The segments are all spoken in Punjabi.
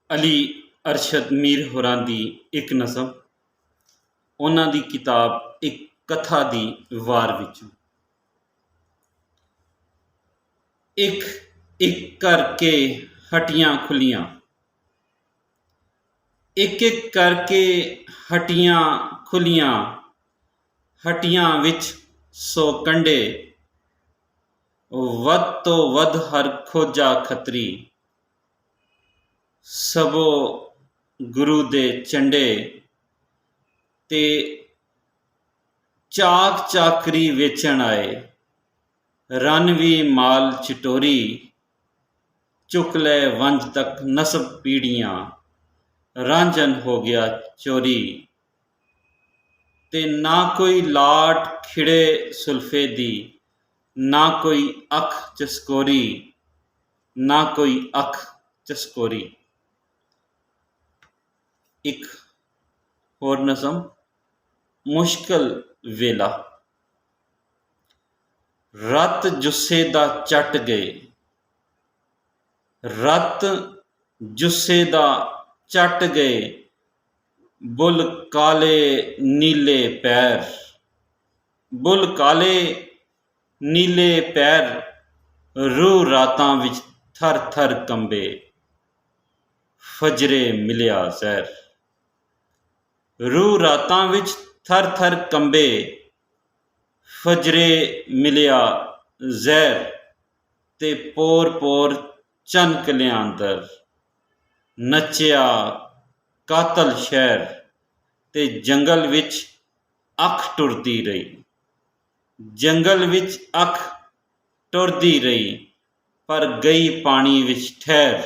ਅਲੀ ਅਰਸ਼ਦ ਮੀਰ ਹੋਰਾਂ ਦੀ ਇੱਕ ਨਜ਼ਮ, ਉਹਨਾਂ ਦੀ ਕਿਤਾਬ ਇੱਕ ਕਥਾ ਦੀ ਵਾਰ ਵਿੱਚੋਂ। ਇੱਕ ਇੱਕ ਕਰਕੇ ਹੱਟੀਆਂ ਖੁੱਲੀਆਂ, ਇੱਕ ਇੱਕ ਕਰਕੇ ਹੱਟੀਆਂ ਖੁੱਲੀਆਂ, ਹੱਟੀਆਂ ਵਿੱਚ ਸੌ ਕੰਡੇ, ਵੱਧ ਤੋਂ ਵੱਧ ਹਰ ਖੋਜਾ ਖੱਤਰੀ, ਸਭੋ ਗੁਰੂ ਦੇ ਝੰਡੇ ਤੇ ਚਾਕ ਚਾਕਰੀ ਵੇਚਣ ਆਏ, ਰਣ ਵੀ ਮਾਲ ਚਟੋਰੀ, ਚੁੱਕ ਲੈ ਵੰਜ ਤੱਕ ਨਸਬ ਪੀੜੀਆਂ, ਰਾਂਝਨ ਹੋ ਗਿਆ ਚੋਰੀ। ਤੇ ਨਾ ਕੋਈ ਲਾਟ ਖਿੜੇ ਸੁਲਫੇ ਦੀ, ਨਾ ਕੋਈ ਅੱਖ ਚਸਕੋਰੀ, ਨਾ ਕੋਈ ਅੱਖ ਚਸਕੋਰੀ। ਇੱਕ ਹੋਰ ਨਜ਼ਮ, ਮੁਸ਼ਕਲ ਵੇਲਾ। ਰਤ ਜੁੱਸੇ ਦਾ ਚੱਟ ਗਏ, ਰਤ ਜੁੱਸੇ ਦਾ ਚੱਟ ਗਏ, ਬੁੱਲ ਕਾਲੇ ਨੀਲੇ ਪੈਰ, ਬੁੱਲ ਕਾਲੇ ਨੀਲੇ ਪੈਰ, ਰੂਹ ਰਾਤਾਂ ਵਿੱਚ ਥਰ ਥਰ ਕੰਬੇ, ਫਜਰੇ ਮਿਲਿਆ ਜ਼ਹਿਰ, ਰੂਹ ਰਾਤਾਂ ਵਿੱਚ ਥਰ ਥਰ ਕੰਬੇ, ਫਜਰੇ ਮਿਲਿਆ ਜ਼ਹਿਰ। ਤੇ ਪੋਰ ਪੋਰ ਚੰਨ ਕਲਿਆਂ ਅੰਦਰ, ਨੱਚਿਆ ਕਾਤਲ ਸ਼ਹਿਰ, ਤੇ ਜੰਗਲ ਵਿੱਚ ਅੱਖ ਟੁਰਦੀ ਰਹੀ, ਜੰਗਲ ਵਿੱਚ ਅੱਖ ਟੁਰਦੀ ਰਹੀ, ਪਰ ਗਈ ਪਾਣੀ ਵਿੱਚ ਠਹਿਰ,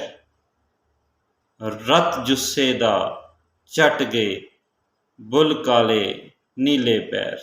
ਰਤ ਜੁੱਸੇ ਦਾ ਚੱਟ ਗਏ, ਬੁੱਲ ਕਾਲੇ ਨੀਲੇ ਪੈਰ।